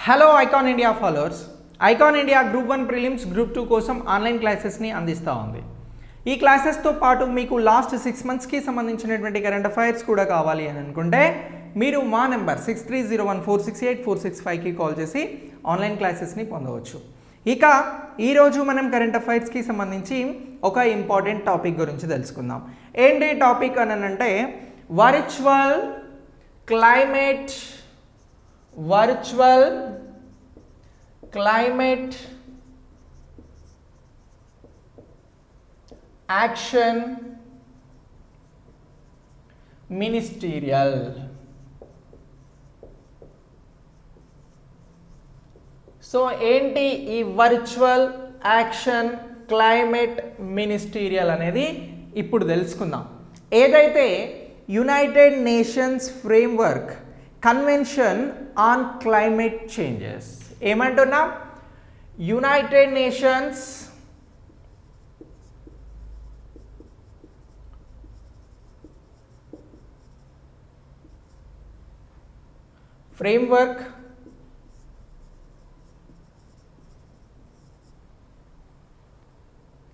Hello icon India followers, icon India group 1 prelims group 2 కోసం online క్లాసెస్ని అందిస్తూ ఉంది. ఈ క్లాసెస్తో పాటు మీకు లాస్ట్ 6 మంత్స్కి సంబంధించినటువంటి కరెంట్ అఫైర్స్ కూడా కావాలి అని అనుకుంటే మీరు మా నెంబర్ 6301468465కి కాల్ చేసి ఆన్లైన్ క్లాసెస్ని పొందవచ్చు. ఇక ఈరోజు మనం కరెంట్ అఫైర్స్కి సంబంధించి ఒక ఇంపార్టెంట్ టాపిక్ గురించి తెలుసుకుందాం. ఏంటి టాపిక్ అని అంటే virtual climate action ministerial. So ఏంటి ఈ వర్చువల్ యాక్షన్ క్లైమేట్ మినిస్టీరియల్ అనేది ఇప్పుడు తెలుసుకుందాం. ఏదైతే United Nations framework convention on climate changes, ఏమంటున్నాం? United Nations framework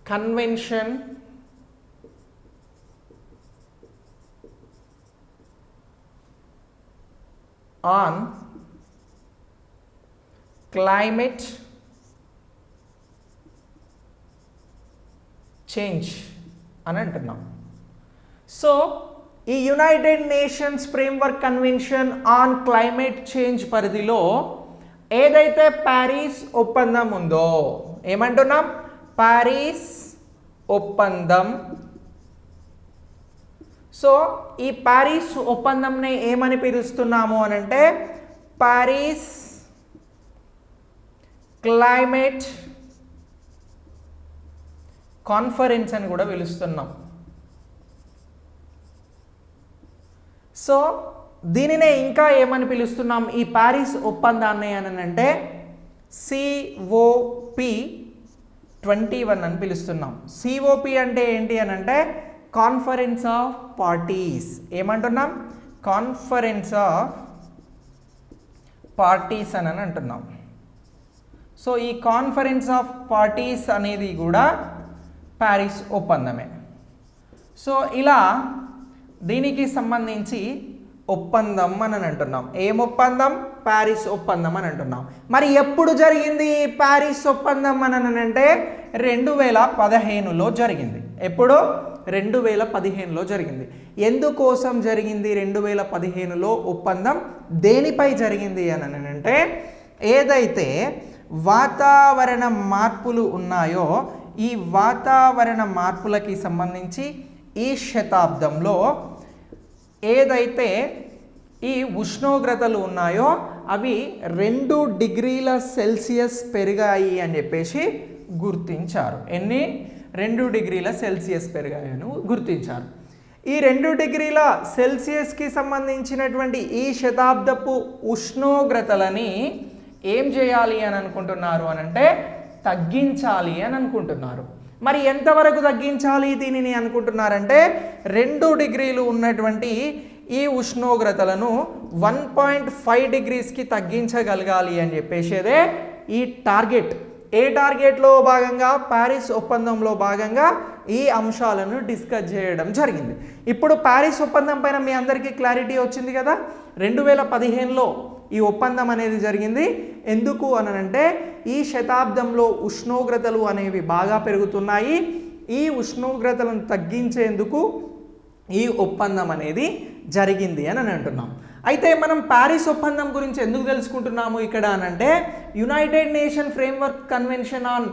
convention on climate change అని అంటున్నాం. సో ఈ United Nations framework convention on climate change పరిధిలో ఏదైతే ప్యారిస్ ఒప్పందం ఉందో, ఏమంటున్నాం? ప్యారిస్ ఒప్పందం. సో ఈ ప్యారిస్ ఒప్పందంని ఏమని పిలుస్తున్నాము అని అంటే ప్యారిస్ క్లైమేట్ కాన్ఫరెన్స్ అని కూడా పిలుస్తున్నాం. సో దీనినే ఇంకా ఏమని పిలుస్తున్నాం ఈ ప్యారిస్ ఒప్పందాన్ని అని అంటే COP21 అని పిలుస్తున్నాం. COP అంటే ఏంటి అని అంటే కాన్ఫరెన్స్ ఆఫ్ పార్టీస్. ఏమంటున్నాం? కాన్ఫరెన్స్ ఆఫ్ పార్టీస్ అని అంటున్నాం. సో ఈ కాన్ఫరెన్స్ ఆఫ్ పార్టీస్ అనేది కూడా ప్యారిస్ ఒప్పందమే. సో ఇలా దీనికి సంబంధించి ఒప్పందం అని అంటున్నాం. ఏం ఒప్పందం? ప్యారిస్ ఒప్పందం అని అంటున్నాం. మరి ఎప్పుడు జరిగింది ఈ ప్యారిస్ ఒప్పందం అని అంటే 2015లో జరిగింది. ఎప్పుడు? 2015లో జరిగింది. ఎందుకోసం జరిగింది 2015లో ఒప్పందం? దేనిపై జరిగింది అని అంటే ఏదైతే వాతావరణ మార్పులు ఉన్నాయో ఈ వాతావరణ మార్పులకి సంబంధించి ఈ శతాబ్దంలో ఏదైతే ఈ ఉష్ణోగ్రతలు ఉన్నాయో అవి 2 డిగ్రీల సెల్సియస్ పెరిగాయి అని చెప్పేసి గుర్తించారు. ఎన్ని? 2 డిగ్రీల సెల్సియస్ పెరిగాయని గుర్తించారు. ఈ 2 డిగ్రీల సెల్సియస్కి సంబంధించినటువంటి ఈ శతాబ్దపు ఉష్ణోగ్రతలని ఏం చేయాలి అని అనుకుంటున్నారు అని అంటే తగ్గించాలి అని అనుకుంటున్నారు. మరి ఎంతవరకు తగ్గించాలి దీనిని అనుకుంటున్నారంటే 2 డిగ్రీలు ఉన్నటువంటి ఈ ఉష్ణోగ్రతలను 1.5 డిగ్రీస్కి తగ్గించగలగాలి అని చెప్పేసేదే ఈ టార్గెట్. ఏ టార్గెట్లో భాగంగా? ప్యారిస్ ఒప్పందంలో భాగంగా ఈ అంశాలను డిస్కస్ చేయడం జరిగింది. ఇప్పుడు ప్యారిస్ ఒప్పందం పైన మీ అందరికీ క్లారిటీ వచ్చింది కదా. 2015లో ఈ ఒప్పందం అనేది జరిగింది. ఎందుకు అని అంటే ఈ శతాబ్దంలో ఉష్ణోగ్రతలు అనేవి బాగా పెరుగుతున్నాయి. ఈ ఉష్ణోగ్రతలను తగ్గించేందుకు ఈ ఒప్పందం అనేది జరిగింది అని అంటున్నాం. అయితే మనం ప్యారిస్ ఒప్పందం గురించి ఎందుకు తెలుసుకుంటున్నాము ఇక్కడ అని అంటే United nation framework convention on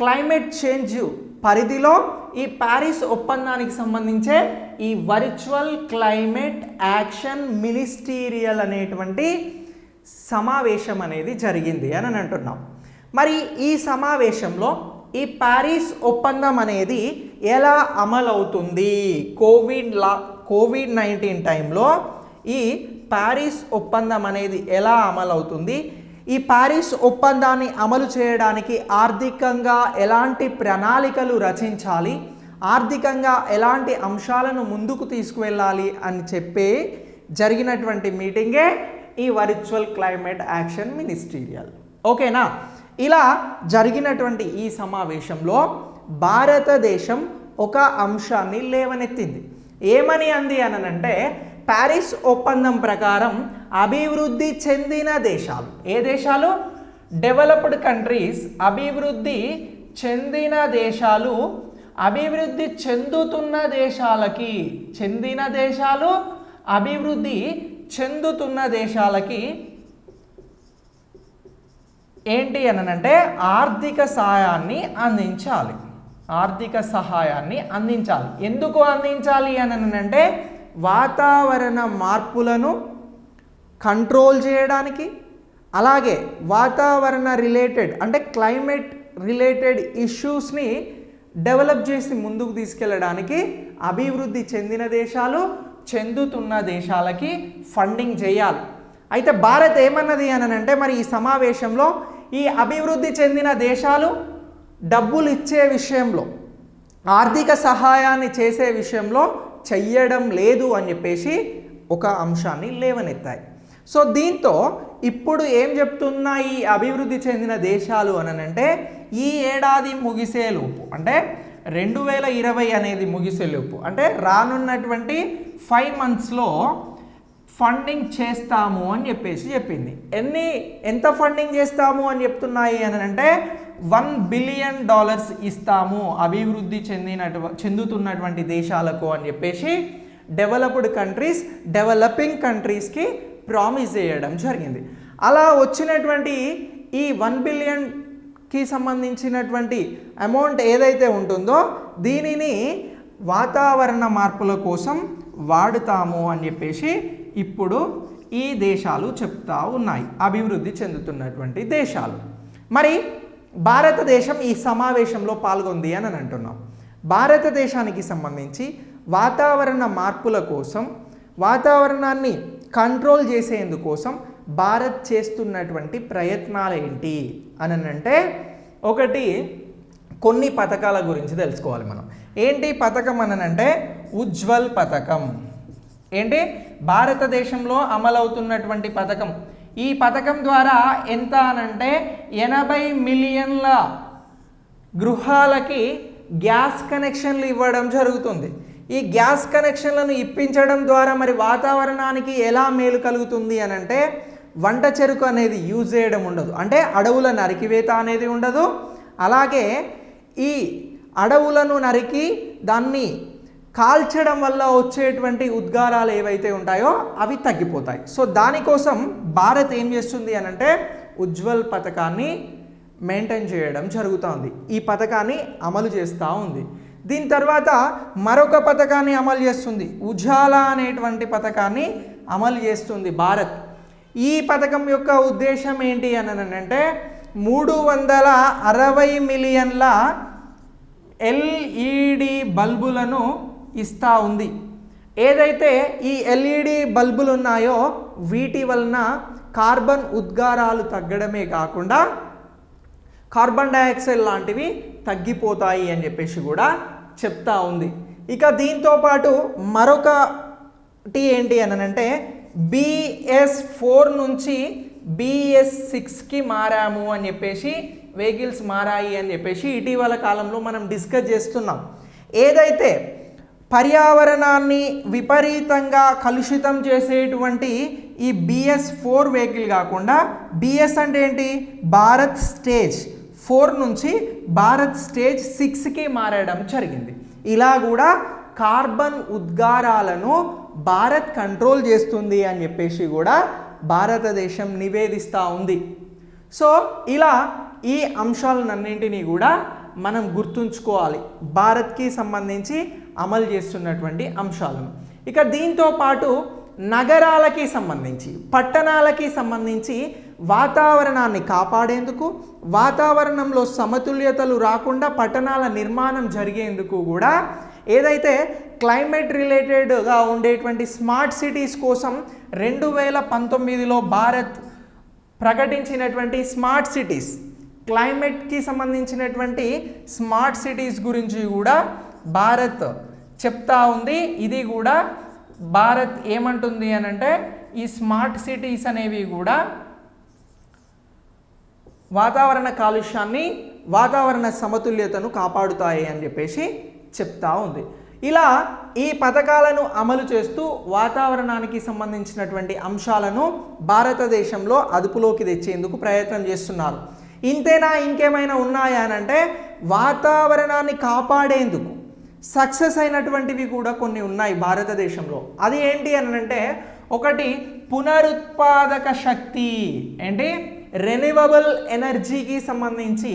climate change పరిధిలో ఈ ప్యారిస్ ఒప్పందానికి సంబంధించే ఈ వర్చువల్ క్లైమేట్ యాక్షన్ మినిస్టీరియల్ అనేటువంటి సమావేశం అనేది జరిగింది అని అంటున్నాం. మరి ఈ సమావేశంలో ఈ ప్యారిస్ ఒప్పందం అనేది ఎలా అమలవుతుంది? కోవిడ్-19 టైంలో ఈ ప్యారిస్ ఒప్పందం అనేది ఎలా అమలవుతుంది? ఈ ప్యారిస్ ఒప్పందాన్ని అమలు చేయడానికి ఆర్థికంగా ఎలాంటి ప్రణాళికలు రచించాలి, ఆర్థికంగా ఎలాంటి అంశాలను ముందుకు తీసుకువెళ్ళాలి అని చెప్పి జరిగినటువంటి మీటింగే ఈ వర్చువల్ క్లైమేట్ యాక్షన్ మినిస్టీరియల్. ఓకేనా? ఇలా జరిగినటువంటి ఈ సమావేశంలో భారతదేశం ఒక అంశాన్ని లేవనెత్తింది. ఏమని అంది అనంటే, ప్యారిస్ ఒప్పందం ప్రకారం అభివృద్ధి చెందిన దేశాలు, ఏ దేశాలు? డెవలప్డ్ కంట్రీస్, అభివృద్ధి చెందిన దేశాలు, అభివృద్ధి చెందుతున్న దేశాలకి, చెందిన దేశాలు అభివృద్ధి చెందుతున్న దేశాలకి ఏంటి అనంటే ఆర్థిక సహాయాన్ని అందించాలి. ఆర్థిక సహాయాన్ని అందించాలి. ఎందుకు అందించాలి అనంటే వాతావరణ మార్పులను కంట్రోల్ చేయడానికి, అలాగే వాతావరణ రిలేటెడ్ అంటే క్లైమేట్ రిలేటెడ్ ఇష్యూస్ని డెవలప్ చేసి ముందుకు తీసుకెళ్ళడానికి అభివృద్ధి చెందిన దేశాలు చెందుతున్న దేశాలకి ఫండింగ్ చేయాలి. అయితే భారత్ ఏమన్నది అనంటే, మరి ఈ సమావేశంలో ఈ అభివృద్ధి చెందిన దేశాలు డబ్బులు ఇచ్చే విషయంలో, ఆర్థిక సహాయాన్ని చేసే విషయంలో చెయ్యడం లేదు అని చెప్పేసి ఒక అంశాన్ని లేవనెత్తాయి. సో దీంతో ఇప్పుడు ఏం చెప్తున్నా ఈ అభివృద్ధి చెందిన దేశాలు అనంటే, ఈ ఏడాది ముగిసేలోపు అంటే 2020 అనేది ముగిసేలోపు అంటే రానున్నటువంటి 5 monthsలో ఫండింగ్ చేస్తాము అని చెప్పేసి చెప్పింది. ఎంత ఫండింగ్ చేస్తాము అని చెప్తున్నాయి అనంటే $1 బిలియన్ ఇస్తాము అభివృద్ధి చెందుతున్నటువంటి దేశాలకు అని చెప్పేసి డెవలప్డ్ కంట్రీస్ డెవలపింగ్ కంట్రీస్కి ప్రామిస్ చేయడం జరిగింది. అలా వచ్చినటువంటి ఈ 1 బిలియన్కి సంబంధించినటువంటి అమౌంట్ ఏదైతే ఉంటుందో దీనిని వాతావరణ మార్పుల కోసం వాడుతాము అని చెప్పేసి ఇప్పుడు ఈ దేశాలు చెప్తా ఉన్నాయి, అభివృద్ధి చెందుతున్నటువంటి దేశాలు. మరి భారతదేశం ఈ సమావేశంలో పాల్గొంది అని అంటున్నాం. భారతదేశానికి సంబంధించి వాతావరణ మార్పుల కోసం, వాతావరణాన్ని కంట్రోల్ చేసేందుకోసం భారత్ చేస్తున్నటువంటి ప్రయత్నాలు ఏంటి అని అంటే, ఒకటి కొన్ని పథకాల గురించి తెలుసుకోవాలి మనం. ఏంటి పథకం అనంటే ఉజ్వల్ పథకం. ఏంటి? భారతదేశంలో అమలవుతున్నటువంటి పథకం. ఈ పథకం ద్వారా ఎంత అనంటే 80 మిలియన్ల గృహాలకి గ్యాస్ కనెక్షన్లు ఇవ్వడం జరుగుతుంది. ఈ గ్యాస్ కనెక్షన్లను ఇప్పించడం ద్వారా మరి వాతావరణానికి ఎలా మేలు కలుగుతుంది అనంటే, వంట చెరుకు అనేది యూజ్ చేయడం ఉండదు, అంటే అడవుల నరికివేత అనేది ఉండదు. అలాగే ఈ అడవులను నరికి దాన్ని కాల్చడం వల్ల వచ్చేటువంటి ఉద్గారాలు ఏవైతే ఉంటాయో అవి తగ్గిపోతాయి. సో దానికోసం భారత్ ఏం చేస్తుంది అనంటే ఉజ్వల్ పథకాన్ని మెయింటైన్ చేయడం జరుగుతుంది. ఈ పథకాన్ని అమలు చేస్తూ ఉంది. దీని తర్వాత మరొక పథకాన్ని అమలు చేస్తుంది, ఉజాలా అనేటువంటి పథకాన్ని అమలు చేస్తుంది భారత్. ఈ పథకం యొక్క ఉద్దేశం ఏంటి అనంటే 360 మిలియన్ల LED బల్బులను ఇస్తూ ఉంది. ఏదైతే ఈ LED బల్బులు ఉన్నాయో వీటి వలన కార్బన్ ఉద్గారాలు తగ్గడమే కాకుండా కార్బన్ డైఆక్సైడ్ లాంటివి తగ్గిపోతాయి అని చెప్పేసి కూడా చెప్తా ఉంది. ఇక దీంతో పాటు మరొకటి ఏంటి అనంటే BS4 నుంచి BS6కి మారాము అని చెప్పేసి, వెహికల్స్ మారాయి అని చెప్పేసి ఇటీవల కాలంలో మనం డిస్కస్ చేస్తున్నాం. ఏదైతే పర్యావరణాన్ని విపరీతంగా కలుషితం చేసేటువంటి ఈ BS4 వెహికల్ కాకుండా, BS అంటే ఏంటి? భారత్ స్టేజ్ 4 నుంచి భారత్ స్టేజ్ 6కి మారడం జరిగింది. ఇలా కూడా కార్బన్ ఉద్గారాలను భారత్ కంట్రోల్ చేస్తుంది అని చెప్పేసి కూడా భారతదేశం నివేదిస్తూ ఉంది. సో ఇలా ఈ అంశాలన్నింటినీ కూడా మనం గుర్తుంచుకోవాలి, భారత్కి సంబంధించి అమలు చేస్తున్నటువంటి అంశాలను. ఇక దీంతో పాటు నగరాలకి సంబంధించి, పట్టణాలకి సంబంధించి వాతావరణాన్ని కాపాడేందుకు, వాతావరణంలో సమతుల్యతలు రాకుండా పట్టణాల నిర్మాణం జరిగేందుకు కూడా ఏదైతే క్లైమేట్ రిలేటెడ్గా ఉండేటువంటి స్మార్ట్ సిటీస్ కోసం 2019లో భారత్ ప్రకటించినటువంటి స్మార్ట్ సిటీస్, క్లైమేట్కి సంబంధించినటువంటి స్మార్ట్ సిటీస్ గురించి కూడా భారత్ చెప్తా ఉంది. ఇది కూడా భారత్ ఏమంటుంది అని అంటే ఈ స్మార్ట్ సిటీస్ అనేవి కూడా వాతావరణ కాలుష్యాన్ని, వాతావరణ సమతుల్యతను కాపాడుతాయి అని చెప్పేసి చెప్తా ఉంది. ఇలా ఈ పథకాలను అమలు చేస్తూ వాతావరణానికి సంబంధించినటువంటి అంశాలను భారతదేశంలో అదుపులోకి తెచ్చేందుకు ప్రయత్నం చేస్తున్నారు. ఇంతేనా, ఇంకేమైనా ఉన్నాయా అని అంటే వాతావరణాన్ని కాపాడేందుకు సక్సెస్ అయినటువంటివి కూడా కొన్ని ఉన్నాయి భారతదేశంలో. అది ఏంటి అని అంటే ఒకటి పునరుత్పాదక శక్తి, ఏంటి రెన్యూవబుల్ ఎనర్జీకి సంబంధించి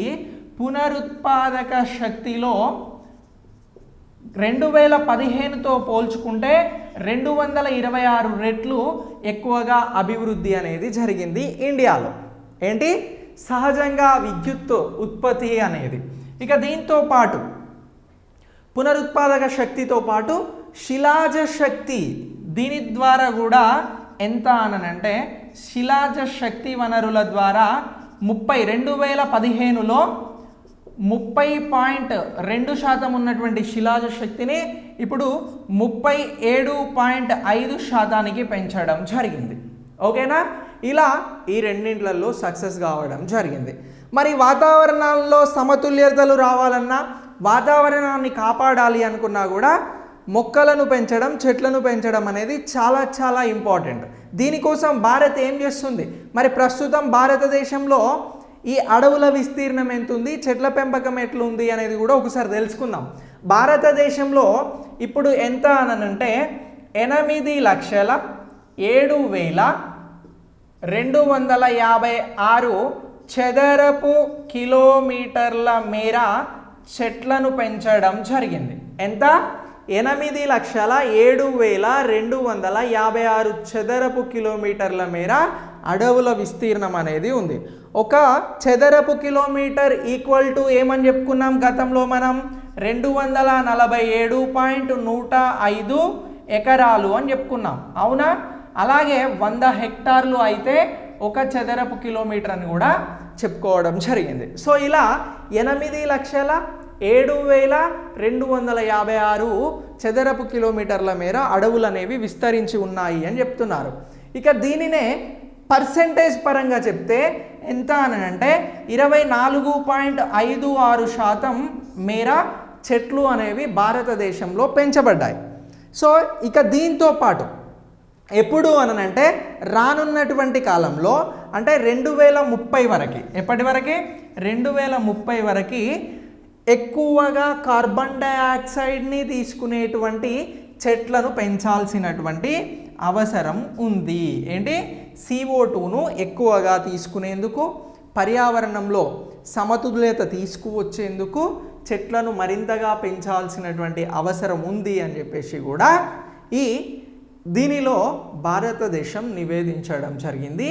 పునరుత్పాదక శక్తిలో 2015తో పోల్చుకుంటే 226 రెట్లు ఎక్కువగా అభివృద్ధి అనేది జరిగింది ఇండియాలో. ఏంటి సహజంగా విద్యుత్ ఉత్పత్తి అనేది. ఇక దీంతో పాటు పునరుత్పాదక శక్తితో పాటు శిలాజ శక్తి, దీని ద్వారా కూడా ఎంత అనంటే శిలాజ శక్తి వనరుల ద్వారా 2015లో 30.2% ఉన్నటువంటి శిలాజ శక్తిని ఇప్పుడు 37.5% పెంచడం జరిగింది. ఓకేనా, ఇలా ఈ రెండింట్లలో సక్సెస్ కావడం జరిగింది. మరి వాతావరణంలో సమతుల్యతలు రావాలన్నా, వాతావరణాన్ని కాపాడాలి అనుకున్నా కూడా మొక్కలను పెంచడం, చెట్లను పెంచడం అనేది చాలా చాలా ఇంపార్టెంట్. దీనికోసం భారత్ ఏం చేస్తుంది? మరి ప్రస్తుతం భారతదేశంలో ఈ అడవుల విస్తీర్ణం ఎంత ఉంది, చెట్ల పెంపకం ఎట్లుంది అనేది కూడా ఒకసారి తెలుసుకుందాం. భారతదేశంలో ఇప్పుడు ఎంత అనంటే 8,07,256 చదరపు కిలోమీటర్ల మేర చెట్లను పెంచడం జరిగింది. ఎంత? 8,07,256 చదరపు కిలోమీటర్ల మేర అడవుల విస్తీర్ణం అనేది ఉంది. ఒక చదరపు కిలోమీటర్ ఈక్వల్ టు ఏమని చెప్పుకున్నాం గతంలో మనం? 247.105 ఎకరాలు అని చెప్పుకున్నాం, అవునా? అలాగే 100 హెక్టార్లు అయితే ఒక చదరపు కిలోమీటర్ అని కూడా చెప్పుకోవడం జరిగింది. సో ఇలా 8,07,256 చదరపు కిలోమీటర్ల మేర అడవులు అనేవి విస్తరించి ఉన్నాయి అని చెప్తున్నారు. ఇక దీనినే పర్సెంటేజ్ పరంగా చెప్తే ఎంత అని అంటే 24.56% మేర చెట్లు అనేవి భారతదేశంలో పెంచబడ్డాయి. సో ఇక దీంతో పాటు ఎప్పుడు అనంటే రానున్నటువంటి కాలంలో అంటే 2030 వరకు, ఎప్పటి వరకు? 2030 వరకు ఎక్కువగా కార్బన్ డైఆక్సైడ్ని తీసుకునేటువంటి చెట్లను పెంచాల్సినటువంటి అవసరం ఉంది. ఏంటి? CO2ను ఎక్కువగా తీసుకునేందుకు, పర్యావరణంలో సమతుల్యత తీసుకువచ్చేందుకు చెట్లను మరింతగా పెంచాల్సినటువంటి అవసరం ఉంది అని చెప్పేసి కూడా దీనిలో భారతదేశం నివేదించడం జరిగింది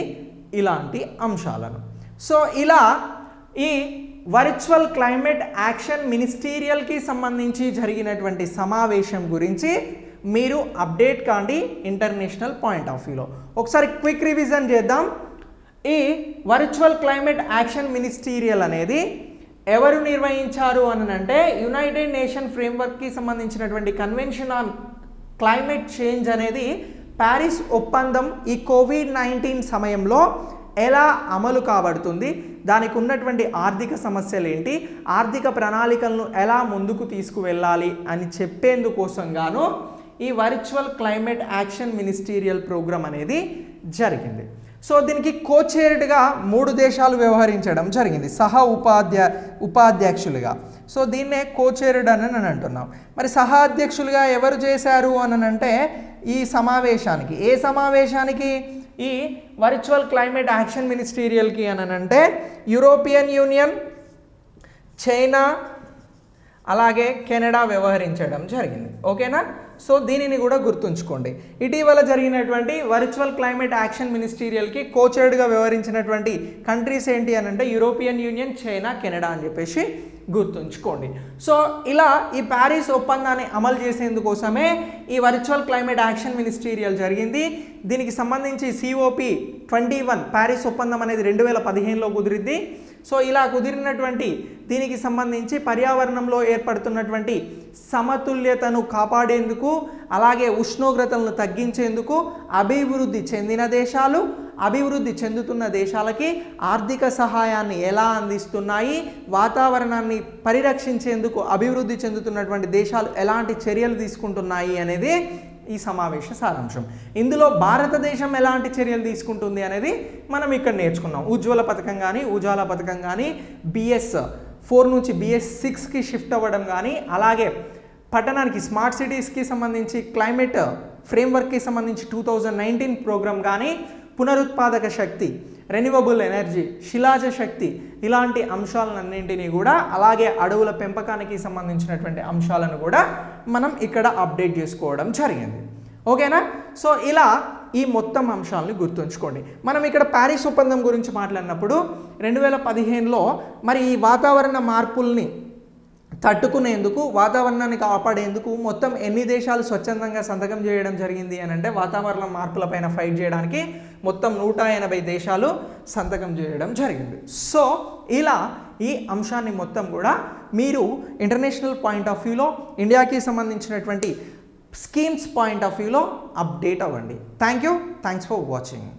ఇలాంటి అంశాలను. సో ఇలా ఈ వర్చువల్ క్లైమేట్ యాక్షన్ మినిస్టీరియల్కి సంబంధించి జరిగినటువంటి సమావేశం గురించి మీరు అప్డేట్ కాండి ఇంటర్నేషనల్ పాయింట్ ఆఫ్ వ్యూలో. ఒకసారి క్విక్ రివిజన్ చేద్దాం. ఈ వర్చువల్ క్లైమేట్ యాక్షన్ మినిస్టీరియల్ అనేది ఎవరు నిర్వహించారు అనంటే యునైటెడ్ నేషన్ ఫ్రేమ్వర్క్కి సంబంధించినటువంటి కన్వెన్షన్ ఆన్ క్లైమేట్ చేంజ్ అనేది ప్యారిస్ ఒప్పందం ఈ కోవిడ్-19 సమయంలో ఎలా అమలు కాబడుతుంది, దానికి ఉన్నటువంటి ఆర్థిక సమస్యలు ఏంటి, ఆర్థిక ప్రణాళికలను ఎలా ముందుకు తీసుకువెళ్ళాలి అని చెప్పేందుకోసం గాను ఈ virtual climate action ministerial programme అనేది జరిగింది. సో దీనికి కోచైర్డ్గా 3 దేశాలు వ్యవహరించడం జరిగింది ఉపాధ్యక్షులుగా. సో దీన్నే కోచైర్డ్ అని అంటున్నాం. మరి సహా అధ్యక్షులుగా ఎవరు చేశారు అనంటే ఈ సమావేశానికి, ఏ సమావేశానికి? ఈ వర్చువల్ క్లైమేట్ యాక్షన్ మినిస్టీరియల్కి అనంటే యూరోపియన్ యూనియన్, చైనా, అలాగే కెనడా వ్యవహరించడం జరిగింది. ఓకేనా? సో దీనిని కూడా గుర్తుంచుకోండి. ఇటీవల జరిగినటువంటి వర్చువల్ క్లైమేట్ యాక్షన్ మినిస్టీరియల్కి కోచైర్డ్గా వ్యవహరించినటువంటి కంట్రీస్ ఏంటి అనంటే యూరోపియన్ యూనియన్, చైనా, కెనడా అని చెప్పేసి గుర్తుంచుకోండి. సో ఇలా ఈ ప్యారిస్ ఒప్పందాన్ని అమలు చేసేందుకోసమే ఈ వర్చువల్ క్లైమేట్ యాక్షన్ మినిస్టీరియల్ జరిగింది. దీనికి సంబంధించి COP21 ప్యారిస్ ఒప్పందం అనేది 2015లో కుదిరింది. సో ఇలా కుదిరినటువంటి దీనికి సంబంధించి పర్యావరణంలో ఏర్పడుతున్నటువంటి సమతుల్యతను కాపాడేందుకు, అలాగే ఉష్ణోగ్రతలను తగ్గించేందుకు అభివృద్ధి చెందిన దేశాలు అభివృద్ధి చెందుతున్న దేశాలకి ఆర్థిక సహాయాన్ని ఎలా అందిస్తున్నాయి, వాతావరణాన్ని పరిరక్షించేందుకు అభివృద్ధి చెందుతున్నటువంటి దేశాలు ఎలాంటి చర్యలు తీసుకుంటున్నాయి అనేది ఈ సమావేశ సారాంశం. ఇందులో భారతదేశం ఎలాంటి చర్యలు తీసుకుంటుంది అనేది మనం ఇక్కడ నేర్చుకున్నాం. ఉజ్వల పథకం కానీ, ఉజాలా పథకం కానీ, BS4 నుంచి BS6కి షిఫ్ట్ అవ్వడం కానీ, అలాగే పట్టణానికి స్మార్ట్ సిటీస్కి సంబంధించి క్లైమేట్ ఫ్రేమ్వర్క్కి సంబంధించి 2019 ప్రోగ్రామ్ కానీ, పునరుత్పాదక శక్తి, రెన్యూవబుల్ ఎనర్జీ, శిలాజ శక్తి, ఇలాంటి అంశాలన్నింటినీ కూడా, అలాగే అడవుల పెంపకానికి సంబంధించినటువంటి అంశాలను కూడా మనం ఇక్కడ అప్డేట్ చేసుకోవడం జరిగింది. ఓకేనా? సో ఇలా ఈ మొత్తం అంశాలను గుర్తుంచుకోండి. మనం ఇక్కడ ప్యారిస్ ఒప్పందం గురించి మాట్లాడినప్పుడు 2015లో మరి ఈ వాతావరణ మార్పుల్ని తట్టుకునేందుకు, వాతావరణాన్ని కాపాడేందుకు మొత్తం ఎన్ని దేశాలు స్వచ్ఛందంగా సంతకం చేయడం జరిగింది అని అంటే, వాతావరణ మార్పులపైన ఫైట్ చేయడానికి మొత్తం 180 దేశాలు సంతకం చేయడం జరిగింది. సో ఇలా ఈ అంశాన్ని మొత్తం కూడా మీరు ఇంటర్నేషనల్ పాయింట్ ఆఫ్ వ్యూలో, ఇండియాకి సంబంధించినటువంటి స్కీమ్స్ పాయింట్ ఆఫ్ వ్యూలో అప్డేట్ అవ్వండి. Thanks for watching.